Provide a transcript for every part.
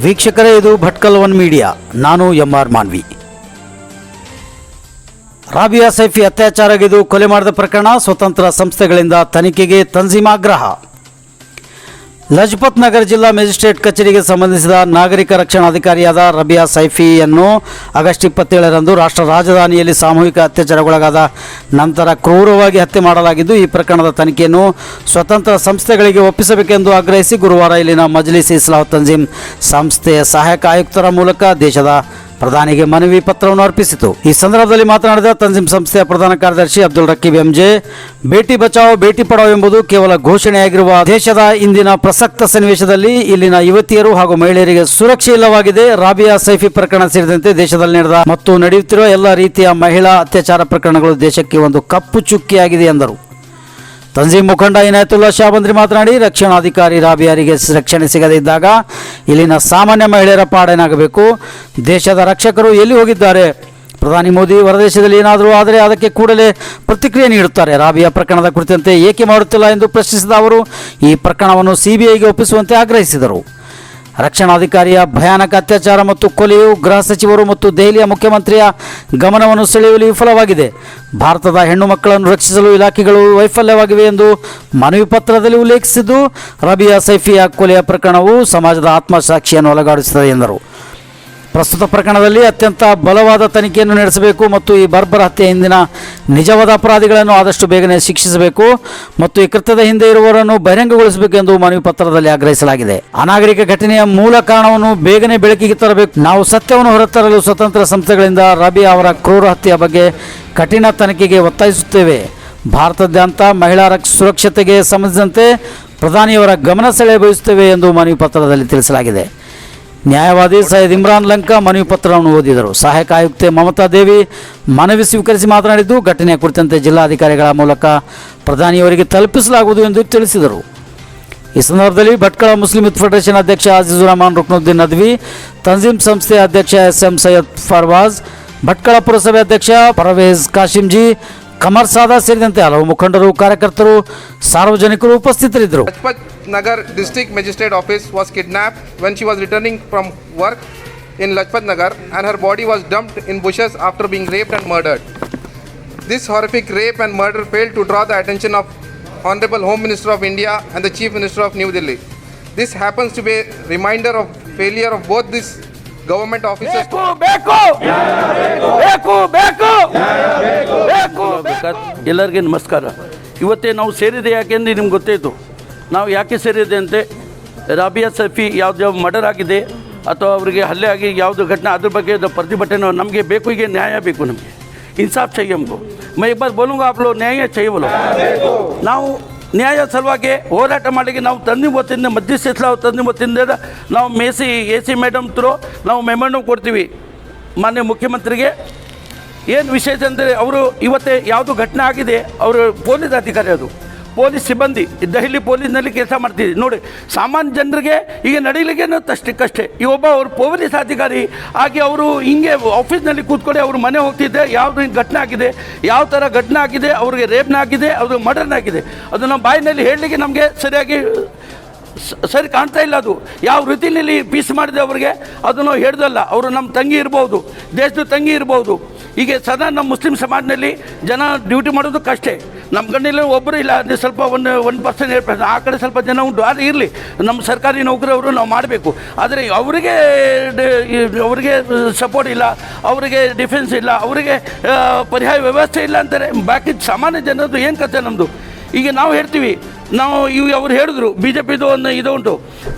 ವೀಕ್ಷಕರೇ, ಇದು Bhatkal one media. ನಾನು MR ಮಾನ್ವಿ. ರಾಬಿಯಾ ಸೈಫಿ ಅತ್ಯಾಚಾರಗಿದು ಕೊಲೆ ಮಾಡಿದ ಪ್ರಕರಣ ಸ್ವತಂತ್ರ ಸಂಸ್ಥೆಗಳಿಂದ ತನಿಖೆಗೆ ತಂಜೀಮ್ ಆಗ್ರಹ. ಲಜಪತ್ ನಗರ ಜಿಲ್ಲಾ ಮ್ಯಾಜಿಸ್ಟ್ರೇಟ್ ಕಚೇರಿಗೆ ಸಂಬಂಧಿಸಿದ ನಾಗರಿಕ ರಕ್ಷಣಾಧಿಕಾರಿಯಾದ ರಾಬಿಯಾ ಸೈಫಿಯನ್ನು ಆಗಸ್ಟ್ 27ರಂದು ರಾಷ್ಟ್ರ ರಾಜಧಾನಿಯಲ್ಲಿ ಸಾಮೂಹಿಕ ಅತ್ಯಾಚಾರಗೊಳಗಾದ ನಂತರ ಕ್ರೂರವಾಗಿ ಹತ್ಯೆ ಮಾಡಲಾಗಿದ್ದು, ಈ ಪ್ರಕರಣದ ತನಿಖೆಯನ್ನು ಸ್ವತಂತ್ರ ಸಂಸ್ಥೆಗಳಿಗೆ ಒಪ್ಪಿಸಬೇಕೆಂದು ಆಗ್ರಹಿಸಿ ಗುರುವಾರ ಇಲ್ಲಿನ ಮಜ್ಲಿಸ್ ಇಸ್ಲಾಹ್ ತಂಜೀಮ್ ಸಂಸ್ಥೆಯ ಸಹಾಯಕ ಆಯುಕ್ತರ ಮೂಲಕ ದೇಶದ ಪ್ರಧಾನಿಗೆ ಮನವಿ ಪತ್ರವನ್ನು ಅರ್ಪಿಸಿತು. ಈ ಸಂದರ್ಭದಲ್ಲಿ ಮಾತನಾಡಿದ ತಂಜೀಮ್ ಸಂಸ್ಥೆಯ ಪ್ರಧಾನ ಕಾರ್ಯದರ್ಶಿ ಅಬ್ದುಲ್ ರಕೀಬ್ MJ, ಬೇಟಿ ಬಚಾವೋ ಬೇಟಿ ಪಡಾವೋ ಎಂಬುದು ಕೇವಲ ಘೋಷಣೆಯಾಗಿರುವ ದೇಶದ ಇಂದಿನ ಪ್ರಸಕ್ತ ಸನ್ನಿವೇಶದಲ್ಲಿ ಇಲ್ಲಿನ ಯುವತಿಯರು ಹಾಗೂ ಮಹಿಳೆಯರಿಗೆ ಸುರಕ್ಷೆ ಇಲ್ಲವಾಗಿದೆ. ರಾಬಿಯಾ ಸೈಫಿ ಪ್ರಕರಣ ಸೇರಿದಂತೆ ದೇಶದಲ್ಲಿ ನಡೆದ ಮತ್ತು ನಡೆಯುತ್ತಿರುವ ಎಲ್ಲ ರೀತಿಯ ಮಹಿಳಾ ಅತ್ಯಾಚಾರ ಪ್ರಕರಣಗಳು ದೇಶಕ್ಕೆ ಒಂದು ಕಪ್ಪು ಚುಕ್ಕಿಯಾಗಿದೆ ಎಂದರು. ತಂಜೀಮ್ ಮುಖಂಡ ಇನಾಯತುಲ್ಲಾ ಶಾಬಂದ್ರಿ ಮಾತನಾಡಿ, ರಕ್ಷಣಾಧಿಕಾರಿ ರಾಬಿಯಾರಿಗೆ ರಕ್ಷಣೆ ಸಿಗದೇ ಇದ್ದಾಗ ಇಲ್ಲಿನ ಸಾಮಾನ್ಯ ಮಹಿಳೆಯರ ಪಾಡೇನಾಗಬೇಕು? ದೇಶದ ರಕ್ಷಕರು ಎಲ್ಲಿ ಹೋಗಿದ್ದಾರೆ? ಪ್ರಧಾನಿ ಮೋದಿ ಹೊರದೇಶದಲ್ಲಿ ಏನಾದರೂ ಆದರೆ ಅದಕ್ಕೆ ಕೂಡಲೇ ಪ್ರತಿಕ್ರಿಯೆ ನೀಡುತ್ತಾರೆ. ರಾಬಿಯಾ ಪ್ರಕರಣದ ಕುರಿತಂತೆ ಏಕೆ ಮಾಡುತ್ತಿಲ್ಲ ಎಂದು ಪ್ರಶ್ನಿಸಿದ ಅವರು ಈ ಪ್ರಕರಣವನ್ನು CBIಗೆ ಒಪ್ಪಿಸುವಂತೆ ಆಗ್ರಹಿಸಿದರು. ರಕ್ಷಣಾಧಿಕಾರಿಯ ಭಯಾನಕ ಅತ್ಯಾಚಾರ ಮತ್ತು ಕೊಲೆಯು ಗೃಹ ಸಚಿವರು ಮತ್ತು ದೆಹಲಿಯ ಮುಖ್ಯಮಂತ್ರಿಯ ಗಮನವನ್ನು ಸೆಳೆಯುವಲ್ಲಿ ವಿಫಲವಾಗಿದೆ. ಭಾರತದ ಹೆಣ್ಣು ಮಕ್ಕಳನ್ನು ರಕ್ಷಿಸಲು ಇಲಾಖೆಗಳು ವೈಫಲ್ಯವಾಗಿವೆ ಎಂದು ಮನವಿ ಪತ್ರದಲ್ಲಿ ಉಲ್ಲೇಖಿಸಿದ್ದು, ರಾಬಿಯಾ ಸೈಫಿಯ ಕೊಲೆಯ ಪ್ರಕರಣವು ಸಮಾಜದ ಆತ್ಮಸಾಕ್ಷಿಯನ್ನು ಅಲುಗಾಡಿಸುತ್ತದೆ ಎಂದರು. ಪ್ರಸ್ತುತ ಪ್ರಕರಣದಲ್ಲಿ ಅತ್ಯಂತ ಬಲವಾದ ತನಿಖೆಯನ್ನು ನಡೆಸಬೇಕು ಮತ್ತು ಈ ಬರ್ಬರ ಹತ್ಯೆ ಹಿಂದಿನ ನಿಜವಾದ ಅಪರಾಧಿಗಳನ್ನು ಆದಷ್ಟು ಬೇಗನೆ ಶಿಕ್ಷಿಸಬೇಕು ಮತ್ತು ಈ ಕೃತ್ಯದ ಹಿಂದೆ ಇರುವವರನ್ನು ಬಹಿರಂಗಗೊಳಿಸಬೇಕು ಎಂದು ಮನವಿ ಪತ್ರದಲ್ಲಿ ಆಗ್ರಹಿಸಲಾಗಿದೆ. ಅನಾಗರಿಕ ಘಟನೆಯ ಮೂಲ ಕಾರಣವನ್ನು ಬೇಗನೆ ಬೆಳಕಿಗೆ ತರಬೇಕು. ನಾವು ಸತ್ಯವನ್ನು ಹೊರತರಲು ಸ್ವತಂತ್ರ ಸಂಸ್ಥೆಗಳಿಂದ ರಾಬಿಯಾ ಅವರ ಕ್ರೂರ ಹತ್ಯೆಯ ಬಗ್ಗೆ ಕಠಿಣ ತನಿಖೆಗೆ ಒತ್ತಾಯಿಸುತ್ತೇವೆ. ಭಾರತದಾದ್ಯಂತ ಮಹಿಳಾ ಸುರಕ್ಷತೆಗೆ ಸಂಬಂಧಿಸಿದಂತೆ ಪ್ರಧಾನಿಯವರ ಗಮನ ಸೆಳೆಯ ಬಯಸುತ್ತೇವೆ ಎಂದು ಮನವಿ ಪತ್ರದಲ್ಲಿ ತಿಳಿಸಲಾಗಿದೆ. ನ್ಯಾಯವಾದಿ ಸೈಯದ್ ಇಮ್ರಾನ್ ಲಂಕಾ ಮನವಿ ಪತ್ರವನ್ನು ಓದಿದರು. ಸಹಾಯಕ ಆಯುಕ್ತೆ ಮಮತಾ ದೇವಿ ಮನವಿ ಸ್ವೀಕರಿಸಿ ಮಾತನಾಡಿದ್ದು, ಘಟನೆಯ ಕುರಿತಂತೆ ಜಿಲ್ಲಾಧಿಕಾರಿಗಳ ಮೂಲಕ ಪ್ರಧಾನಿಯವರಿಗೆ ತಲುಪಿಸಲಾಗುವುದು ಎಂದು ತಿಳಿಸಿದರು. ಈ ಸಂದರ್ಭದಲ್ಲಿ ಭಟ್ಕಳ ಮುಸ್ಲಿಂ ಯೂತ್ ಫೆಡರೇಷನ್ ಅಧ್ಯಕ್ಷ ಅಜೀಜುರ್ ರಹಮಾನ್ ರುಕ್ನುದ್ದೀನ್ ನದ್ವಿ, ತಂಜೀಮ್ ಸಂಸ್ಥೆಯ ಅಧ್ಯಕ್ಷ SM ಸೈಯದ್ ಫರ್ವಾಜ್, ಭಟ್ಕಳ ಪುರಸಭೆ ಅಧ್ಯಕ್ಷ ಪರವೇಜ್ ಕಾಶಿಂಜಿ, ಕಮರ್ ಸಾದಾ ಸೇರಿದಂತೆ ಹಲವು ಮುಖಂಡರು, ಕಾರ್ಯಕರ್ತರು, ಸಾರ್ವಜನಿಕರು ಉಪಸ್ಥಿತರಿದ್ದರು. Lajpat Nagar District Magistrate Office was kidnapped when she was returning from work in Lajpat Nagar, and her body was dumped in bushes after being raped and murdered. This horrific rape and murder failed to draw the attention of Honorable Home Minister of India and the Chief Minister of New Delhi. This happens to be a reminder of failure of both these government officers. ಎಲ್ಲರಿಗೆ ನಮಸ್ಕಾರ. ಇವತ್ತೇ ನಾವು ಸೇರಿದೆ ಯಾಕೆಂದ್ರೆ ನಿಮ್ಗೆ ಗೊತ್ತಾಯಿತು ನಾವು ಯಾಕೆ ಸೇರಿದೆ ಅಂತೆ. ರಾಬಿಯಾ ಸೈಫಿ ಯಾವ್ದು ಮರ್ಡರ್ ಆಗಿದೆ ಅಥವಾ ಅವರಿಗೆ ಹಲ್ಲೆ ಆಗಿ ಯಾವುದು ಘಟನೆ, ಅದ್ರ ಬಗ್ಗೆ ಪ್ರತಿಭಟನೆ ನಮಗೆ ಬೇಕು. ಈಗ ನ್ಯಾಯ ಬೇಕು, ನಮಗೆ ಇನ್ಸಾಫ್ चाहिए हमको. मैं एक बार बोलूँगा, आप लोग ನ್ಯಾಯ चाहिए बोलो. ನಾವು ನ್ಯಾಯ ಸಲುವಾಗಿ ಹೋರಾಟ ಮಾಡಿ ನಾವು ತಂದೀಮ್ ವತಿಯಿಂದ ಮಜ್ಲಿಸ್ ಇಸ್ಲಾಹ್ ತಂದೀಮ್ ವತಿಯಿಂದ ನಾವು AC ಮೇಡಮ್ ಥ್ರೂ ನಾವು ಮೆಮೊಂಡಮ್ ಕೊಡ್ತೀವಿ ಮಾನ್ಯ ಮುಖ್ಯಮಂತ್ರಿಗೆ. ಏನು ವಿಶೇಷ ಅಂದರೆ ಅವರು ಇವತ್ತೇ ಯಾವುದು ಘಟನೆ ಆಗಿದೆ, ಅವರು ಪೊಲೀಸ್ ಅಧಿಕಾರಿ, ಅದು ಪೊಲೀಸ್ ಸಿಬ್ಬಂದಿ ದೆಹಲಿ ಪೊಲೀಸ್ನಲ್ಲಿ ಕೆಲಸ ಮಾಡ್ತಿದ್ದೆ ನೋಡಿ. ಸಾಮಾನ್ಯ ಜನರಿಗೆ ಈಗ ನಡೀಲಿಕ್ಕೇನೋ ಕಷ್ಟೇ. ಈ ಒಬ್ಬ ಅವರು ಪೊಲೀಸ್ ಅಧಿಕಾರಿ ಆಗಿ ಅವರು ಹಿಂಗೆ ಆಫೀಸ್ನಲ್ಲಿ ಕೂತ್ಕೊಂಡು ಅವ್ರ ಮನೆ ಹೋಗ್ತಿದ್ದೆ, ಯಾವುದು ಘಟನೆ ಆಗಿದೆ, ಯಾವ ಥರ ಘಟನೆ ಆಗಿದೆ, ಅವ್ರಿಗೆ ರೇಪ್ನ ಆಗಿದೆ, ಅವ್ರಿಗೆ ಮರ್ಡರ್ನ ಆಗಿದೆ, ಅದು ನಮ್ಮ ಬಾಯಿನಲ್ಲಿ ಹೇಳಲಿಕ್ಕೆ ನಮಗೆ ಸರಿ ಕಾಣ್ತಾ ಇಲ್ಲ. ಅದು ಯಾವ ರೀತಿಯಲ್ಲಿ ಪೀಸ್ ಮಾಡಿದೆ ಅವ್ರಿಗೆ ಅದನ್ನು ಹೇಳ್ದಲ್ಲ. ಅವರು ನಮ್ಮ ತಂಗಿ ಇರ್ಬೋದು, ದೇಶದ ತಂಗಿ ಇರ್ಬೋದು. ಈಗ ಸದಾ ನಮ್ಮ ಮುಸ್ಲಿಂ ಸಮಾಜದಲ್ಲಿ ಜನ ಡ್ಯೂಟಿ ಮಾಡೋದು ಕಷ್ಟ. ನಮ್ಮ ಕಣ್ಣಲ್ಲಿ ಒಬ್ಬರು ಇಲ್ಲ, ಅದು ಸ್ವಲ್ಪ 1% ಆ ಕಡೆ ಸ್ವಲ್ಪ ಜನ ಉಂಟು. ಆದರೆ ಇರಲಿ, ನಮ್ಮ ಸರ್ಕಾರಿ ನೌಕರವರು ನಾವು ಮಾಡಬೇಕು. ಆದರೆ ಅವರಿಗೆ ಸಪೋರ್ಟ್ ಇಲ್ಲ, ಅವರಿಗೆ ಡಿಫೆನ್ಸ್ ಇಲ್ಲ, ಅವರಿಗೆ ಪರ್ಯಾಯ ವ್ಯವಸ್ಥೆ ಇಲ್ಲ ಅಂತಾರೆ. ಬಾಕಿ ಸಾಮಾನ್ಯ ಜನರದ್ದು ಏನು ಕಥೆ ನಮ್ಮದು. ಈಗ ನಾವು ಹೇಳ್ತೀವಿ, ನಾವು ಅವ್ರು ಹೇಳಿದ್ರು BJPದು ಒಂದು ಇದು ಉಂಟು,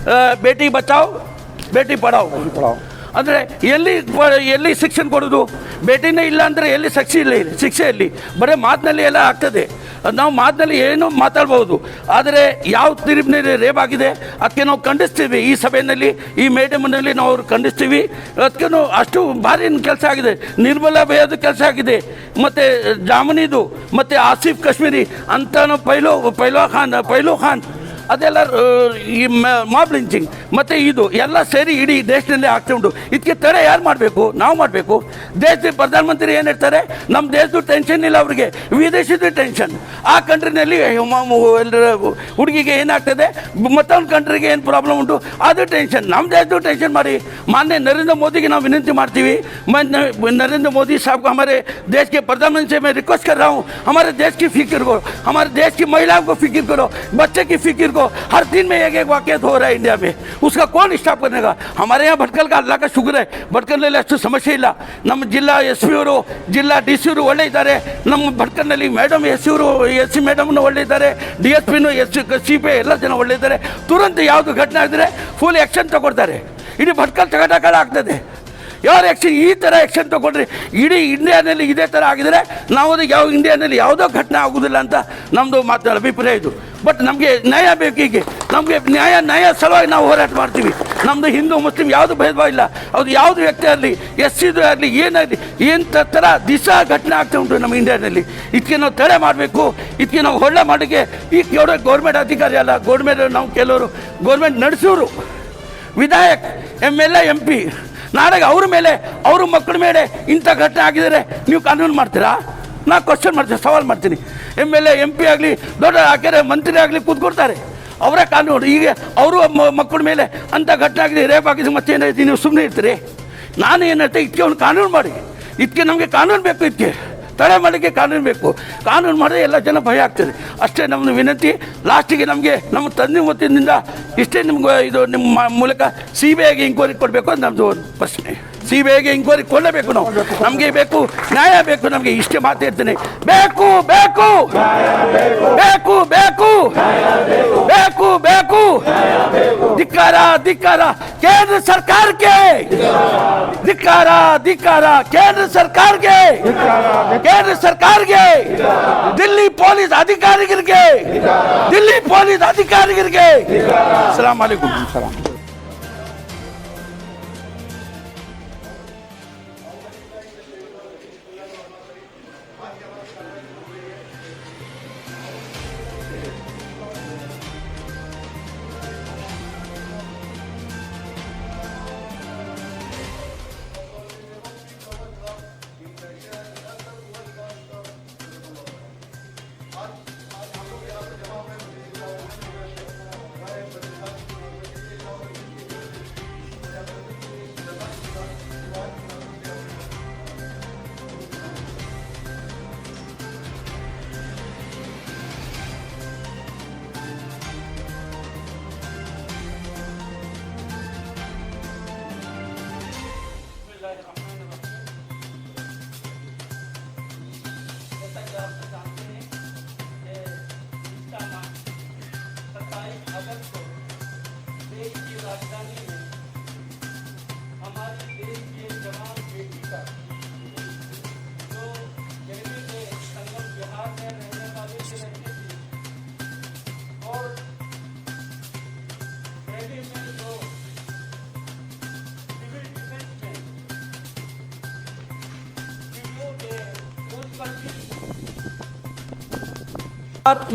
ಬೇಟಿ ಬಚಾವ್ ಬೇಟಿ ಪಡಾವ್. ಅಂದರೆ ಎಲ್ಲಿ ಶಿಕ್ಷಣ ಕೊಡೋದು? ಬೇಟಿನೇ ಇಲ್ಲ ಅಂದರೆ ಎಲ್ಲಿ ಶಿಕ್ಷೆ ಇಲ್ಲಿ ಬರೀ ಮಾತಿನಲ್ಲಿ ಎಲ್ಲ ಆಗ್ತದೆ. ನಾವು ಮಾತಿನಲ್ಲಿ ಏನೋ ಮಾತಾಡ್ಬೋದು, ಆದರೆ ಯಾವ ತೀರ್ಪಿನಲ್ಲಿ ರೇಪ್ ಆಗಿದೆ ಅದಕ್ಕೆ ನಾವು ಖಂಡಿಸ್ತೀವಿ. ಈ ಸಭೆಯಲ್ಲಿ, ಈ ಮೇಡಮ್ನಲ್ಲಿ ನಾವು ಅವ್ರು ಖಂಡಿಸ್ತೀವಿ. ಅದಕ್ಕೆ ಅಷ್ಟು ಭಾರಿ ಕೆಲಸ ಆಗಿದೆ. ನಿರ್ಮಲಾ ಭಯದು ಕೆಲಸ ಆಗಿದೆ, ಮತ್ತು ಜಾಮನಿದು, ಮತ್ತು ಆಸಿಫ್ ಕಾಶ್ಮೀರಿ ಅಂತ ಪೈಲೋ ಖಾನ್ ಅದೆಲ್ಲ ಈ ಮಾಬ್ ಲಿಂಚಿಂಗ್ ಮತ್ತು ಇದು ಎಲ್ಲ ಸೇರಿ ಇಡೀ ದೇಶದಲ್ಲಿ ಆಗ್ತಾ ಉಂಟು. ಇದಕ್ಕೆ ತಡೆ ಯಾರು ಮಾಡಬೇಕು? ನಾವು ಮಾಡಬೇಕು. ದೇಶದ ಪ್ರಧಾನಮಂತ್ರಿ ಏನು ಹೇಳ್ತಾರೆ, ನಮ್ಮ ದೇಶದ ಟೆನ್ಷನ್ ಇಲ್ಲ ಅವರಿಗೆ, ವಿದೇಶದ ಟೆನ್ಷನ್. ಆ ಕಂಟ್ರಿನಲ್ಲಿ ಹುಡುಗಿಗೆ ಏನಾಗ್ತದೆ, ಮತ್ತೊಂದು ಕಂಟ್ರಿಗೆ ಏನು ಪ್ರಾಬ್ಲಮ್ ಉಂಟು, ಅದು ಟೆನ್ಷನ್. ನಮ್ಮ ದೇಶದ ಟೆನ್ಷನ್ ಮಾಡಿ. ಮಾನ್ಯ ನರೇಂದ್ರ मोदी ನಾವು ವಿನಂತಿ ಮಾಡ್ತೀವಿ, मैं नरेंद्र मोदी साहब को, हमारे देश के प्रधानमंत्री से मैं रिक्वेस्ट कर रहा हूँ, हमारे देश की फिक्र को, हमारे देश की महिलाओं को फिक्र करो, बच्चे की फिक्र को. हर दिन में एक वाक़या हो रहा है इंडिया में, उसका कौन स्टॉप करने का? हमारे यहाँ भटकल का अल्लाह का शुक्र है, भटकलಲ್ಲಿ ಅಷ್ಟು ಸಮಸ್ಯೆ ಇಲ್ಲ. ನಮ್ಮ ಜಿಲ್ಲಾ ಎಸ್ ಪಿ ಅವರು, ಜಿಲ್ಲಾ ಡಿ ಸಿ ಅವರು ಒಳ್ಳೆ ಇದ್ದಾರೆ. ನಮ್ಮ ಭಟ್ಕಲ್ನಲ್ಲಿ ಮೇಡಮ್ ಎಸ್ ಸಿ ಅವರು, ಎಸ್ ಸಿ ಮೇಡಮ್ನು ಒಳ್ಳೆ ಇದ್ದಾರೆ, ಡಿ ಎಸ್ ಪಿನೂ, ಸಿ ಪಿ ಎಲ್ಲ ಜನ ಒಳ್ಳೆ ಇದ್ದಾರೆ. ತುರಂತ ಯಾವುದು ಘಟನೆ ಆಗಿದ್ರೆ ಫುಲ್ ಆ್ಯಕ್ಷನ್ ತಗೊಳ್ತಾರೆ. ಇಡೀ ಭಟ್ಕಲ್ ತಗಡಕಳ ಆಗ್ತದೆ. ಯಾರು ಆ್ಯಕ್ಷನ್ ಈ ಥರ ಆ್ಯಕ್ಷನ್ ತೊಗೊಂಡ್ರಿ ಇಡೀ ಇಂಡಿಯಾನಲ್ಲಿ ಇದೇ ಥರ ಆಗಿದರೆ ನಾವು ಯಾವ ಇಂಡಿಯಾನಲ್ಲಿ ಯಾವುದೋ ಘಟನೆ ಆಗೋದಿಲ್ಲ ಅಂತ ನಮ್ಮದು ಮಾತು ಅಭಿಪ್ರಾಯ ಇದು. ಬಟ್ ನಮಗೆ ನ್ಯಾಯ ಬೇಕು. ಈಗ ನಮಗೆ ನ್ಯಾಯ ಸಲುವಾಗಿ ನಾವು ಹೋರಾಟ ಮಾಡ್ತೀವಿ. ನಮ್ಮದು ಹಿಂದೂ ಮುಸ್ಲಿಂ ಯಾವುದು ಭೇದ ಭಾವ ಇಲ್ಲ. ಅದು ಯಾವುದು ವ್ಯಕ್ತಿ ಆಗಲಿ, ಎಸ್ ಸಿದು ಆಗಲಿ, ಏನಾಗಲಿ, ಏನು ಥರ ದಿವಸ ಘಟನೆ ಆಗ್ತಾ ಉಂಟು ನಮ್ಮ ಇಂಡಿಯಾದಲ್ಲಿ. ಇದಕ್ಕೆ ನಾವು ತಡೆ ಮಾಡಬೇಕು. ಇದಕ್ಕೆ ನಾವು ಹೊಳ್ಳೆ ಮಾಡೋಕ್ಕೆ ಈ ಗೌರ್ಮೆಂಟ್ ಅಧಿಕಾರಿ ಅಲ್ಲ, ಗೌರ್ಮೆಂಟ್ ನಾವು ಕೆಲವರು ಗೌರ್ಮೆಂಟ್ ನಡೆಸೋರು, ವಿಧಾಯಕ್, MLA, MP, ನಾಳೆ ಅವ್ರ ಮೇಲೆ, ಅವ್ರ ಮಕ್ಕಳ ಮೇಲೆ ಇಂಥ ಘಟನೆ ಆಗಿದರೆ ನೀವು ಕಾನೂನು ಮಾಡ್ತೀರಾ? ನಾ ಕ್ವಶನ್ ಮಾಡ್ತೀನಿ, ಸವಾಲು ಮಾಡ್ತೀನಿ. MLA, MP ಆಗಲಿ, ದೊಡ್ಡ ಹಾಕಿದ್ರೆ ಮಂತ್ರಿ ಆಗಲಿ ಕೂತ್ಕೊಡ್ತಾರೆ, ಅವರೇ ಕಾನೂನು. ಈಗ ಅವರು ಮಕ್ಕಳ ಮೇಲೆ ಅಂಥ ಘಟನೆ ಆಗಿದೆ, ರೇಪ್ ಆಗಿದೆ, ಮತ್ತೆ ಏನಾಯ್ತು, ನೀವು ಸುಮ್ಮನೆ ಇರ್ತೀರಿ? ನಾನು ಏನು ಹೇಳ್ತೇನೆ, ಇದಕ್ಕೆ ಒಂದು ಕಾನೂನು ಮಾಡಿ. ಇದಕ್ಕೆ ನಮಗೆ ಕಾನೂನು ಬೇಕು. ಇದಕ್ಕೆ ತಡೆ ಮಾಡಲಿಕ್ಕೆ ಕಾನೂನು ಬೇಕು. ಕಾನೂನು ಮಾಡಿದ್ರೆ ಎಲ್ಲ ಜನ ಭಯ ಆಗ್ತದೆ. ಅಷ್ಟೇ ನಮ್ಮದು ವಿನಂತಿ. ಲಾಸ್ಟಿಗೆ ನಮಗೆ ನಮ್ಮ ತಂದೆ ವತಿಯಿಂದ ಇಷ್ಟೇ ನಿಮ್ಗೆ ಇದು ನಿಮ್ಮ ಮೂಲಕ CBIಗೆ ಇಂಕ್ವೈರಿ ಕೊಡಬೇಕು ಅಂತ ನಮ್ಮದು ಒಂದು ಪ್ರಶ್ನೆ. CBIಗೆ ಇಂಕ್ವೈರಿ ಕೊಡಲೇಬೇಕು. ನಾವು ನಮಗೆ ಬೇಕು, ನ್ಯಾಯ ಬೇಕು. ನಮಗೆ ಇಷ್ಟೇ ಮಾತು ಹೇಳ್ತೇನೆ, ಬೇಕು ಬೇಕು ಬೇಕು ಬೇಕು ಬೇಕು ಬೇಕು. ಧಿಕ್ಕಾರ ಧಿಕ್ಕಾರ ಕೇಂದ್ರ ಸರ್ಕಾರಕ್ಕೆ, ಧಿಕ್ಕಾರ ಧಿಕ್ಕಾರ ಕೇಂದ್ರ ಸರ್ಕಾರಕ್ಕೆ, ಕೇಂದ್ರ ಸರ್ಕಾರಕ್ಕೆ, ದಿಲ್ಲಿ ಪೊಲೀಸ್ ಅಧಿಕಾರಿಗಳಿಗೆ, ದಿಲ್ಲಿ ಪೊಲೀಸ್ ಅಧಿಕಾರಿಗಳಿಗೆ. ಅಸ್ಸಲಾಂ ವಾಲೇಕುಂ.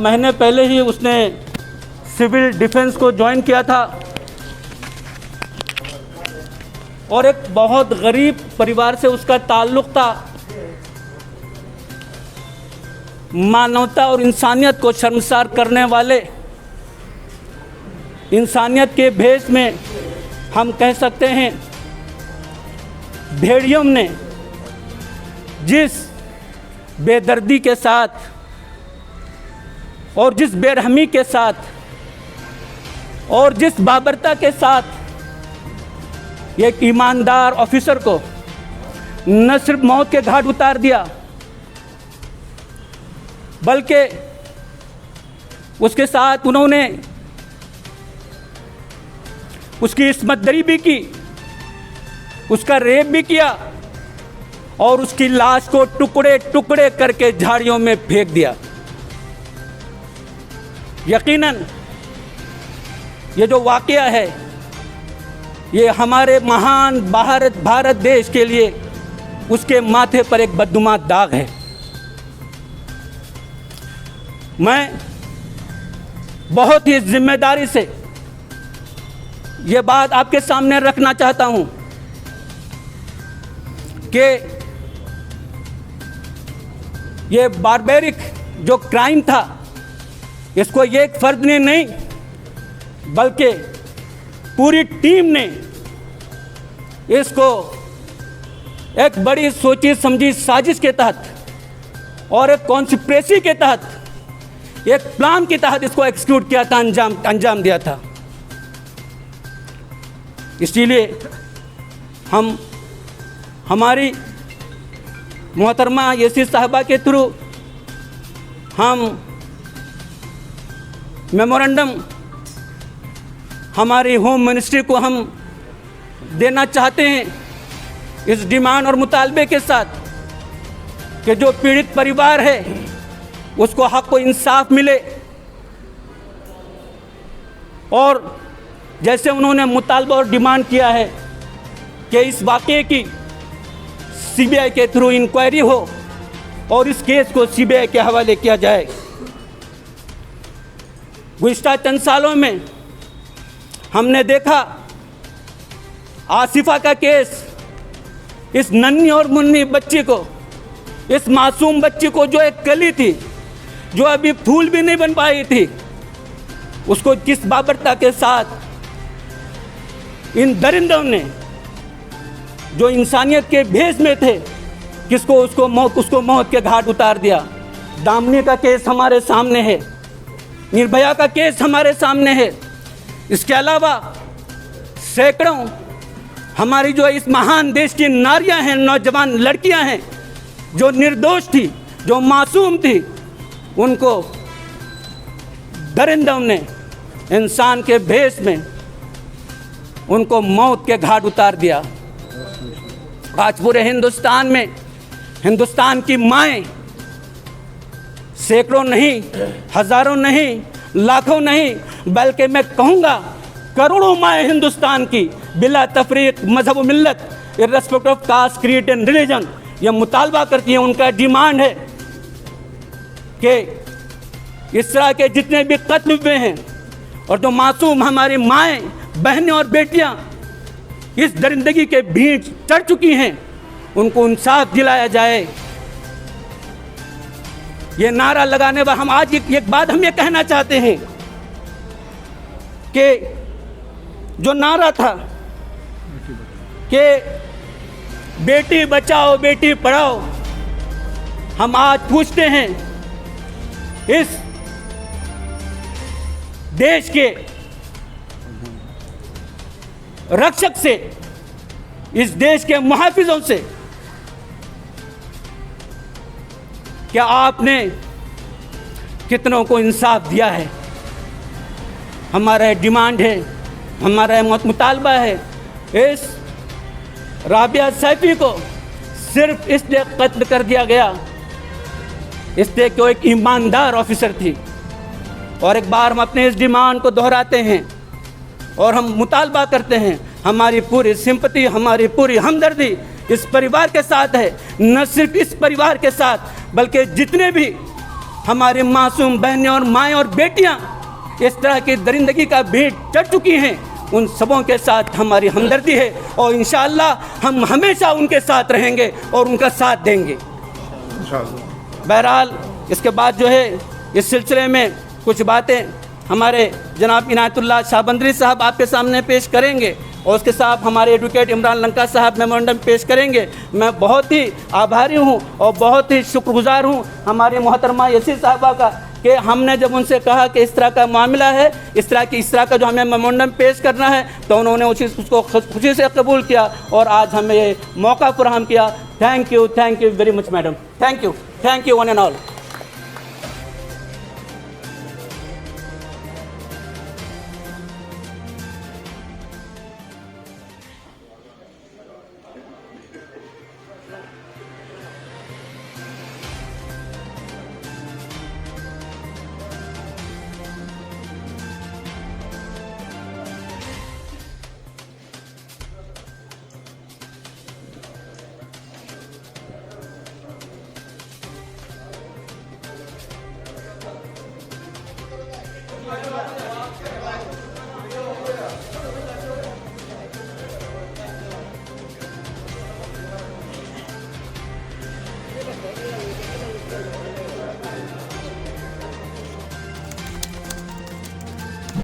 महीने पहले ही उसने सिविल डिफेंस को ज्वाइन किया था और एक बहुत गरीब परिवार से उसका ताल्लुक़ था. मानवता और इंसानियत को शर्मसार करने वाले, इंसानियत के भेष में हम कह सकते हैं भेड़ियों ने जिस बेदर्दी के साथ और जिस बेरहमी के साथ और जिस बाबरता के साथ एक ईमानदार ऑफिसर को न सिर्फ मौत के घाट उतार दिया, बल्कि उसके साथ उन्होंने उसकी इस्मतदरी भी की, उसका रेप भी किया और उसकी लाश को टुकड़े टुकड़े करके झाड़ियों में फेंक दिया. यकीनन ये जो वाक़या है ये हमारे महान भारत देश के लिए उसके माथे पर एक बदनुमा दाग है. मैं बहुत ही जिम्मेदारी से ये बात आपके सामने रखना चाहता हूं कि ये बारबेरिक जो क्राइम था, इसको एक फर्द ने नहीं बल्कि पूरी टीम ने इसको एक बड़ी सोची समझी साजिश के तहत और एक कॉन्स्पिरेसी के तहत, एक प्लान के तहत इसको एक्सिक्यूट किया था, अंजाम दिया था। इसीलिए हम हमारी मोहतरमा येसी साहबा के थ्रू हम मेमोरेंडम हमारी होम मिनिस्ट्री को हम देना चाहते हैं, इस डिमांड और मुतालबे के साथ कि जो पीड़ित परिवार है उसको हक व इंसाफ मिले। और जैसे उन्होंने मुतालबा और डिमांड किया है कि इस वाक़े की सीबीआई के थ्रू इंक्वायरी हो और इस केस को सीबीआई के हवाले किया जाए। गुज़िश्ता चंद सालों में हमने देखा आसिफा का केस, इस नन्ही और मुन्नी बच्ची को, इस मासूम बच्ची को जो एक कली थी, जो अभी फूल भी नहीं बन पाई थी, उसको किस बाबरता के साथ इन दरिंदों ने जो इंसानियत के भेष में थे उसको मौत के घाट उतार दिया। दामनी का केस हमारे सामने है, निर्भया का केस हमारे सामने है। इसके अलावा सैकड़ों हमारी जो इस महान देश की नारियां हैं, नौजवान लड़कियां हैं, जो निर्दोष थी, जो मासूम थी, उनको दरिंदों ने इंसान के भेष में उनको मौत के घाट उतार दिया। आज पूरे हिंदुस्तान में हिंदुस्तान की माएँ सैकड़ों नहीं, हजारों नहीं, लाखों नहीं, बल्कि मैं कहूँगा करोड़ों माएँ हिंदुस्तान की बिला तफरीक मजहब व मिल्लत, irrespective of caste, creed and religion, ये मुतालबा करती हैं। उनका डिमांड है कि इस तरह के जितने भी कत्ल हुए हैं और जो मासूम हमारी माएँ, बहनें और बेटियाँ इस दरिंदगी के बीच चढ़ चुकी हैं, उनको इंसाफ दिलाया जाए। ये नारा लगाने पर हम आज एक बात हम ये कहना चाहते हैं कि जो नारा था कि बेटी बचाओ बेटी पढ़ाओ, हम आज पूछते हैं इस देश के रक्षक से, इस देश के मुहाफिजों से, क्या आपने कितनों को इंसाफ दिया है? हमारा डिमांड है, हमारा मुतालबा है, इस राबिया सैफी को सिर्फ इसलिए कत्ल कर दिया गया इसलिए कि वो एक ईमानदार ऑफिसर थी। और एक बार हम अपने इस डिमांड को दोहराते हैं और हम मुतालबा करते हैं, हमारी पूरी सिंपति, हमारी पूरी हमदर्दी इस परिवार के साथ है। न सिर्फ इस परिवार के साथ बल्कि जितने भी हमारी मासूम बहनें और माएँ और बेटियाँ इस तरह की दरिंदगी का भेंट चढ़ चुकी हैं, उन सबों के साथ हमारी हमदर्दी है और इंशाअल्लाह हम हमेशा उनके साथ रहेंगे और उनका साथ देंगे। बहरहाल इसके बाद जो है इस सिलसिले में कुछ बातें हमारे जनाब इनायतुल्लाह शाहबंदरी साहब आपके सामने पेश करेंगे और उसके साथ हमारे एडवोकेट इमरान लंका साहब मेमोरेंडम पेश करेंगे। मैं बहुत ही आभारी हूँ और बहुत ही शुक्रगुजार हूँ हमारी मोहतरमा येसी साहबा का कि हमने जब उनसे कहा कि इस तरह का मामला है, इस तरह का जो हमें मेमोरेंडम पेश करना है, तो उन्होंने उसको खुशी से कबूल किया और आज हमें ये मौका फराहम किया। Thank you very much madam. Thank you one and all.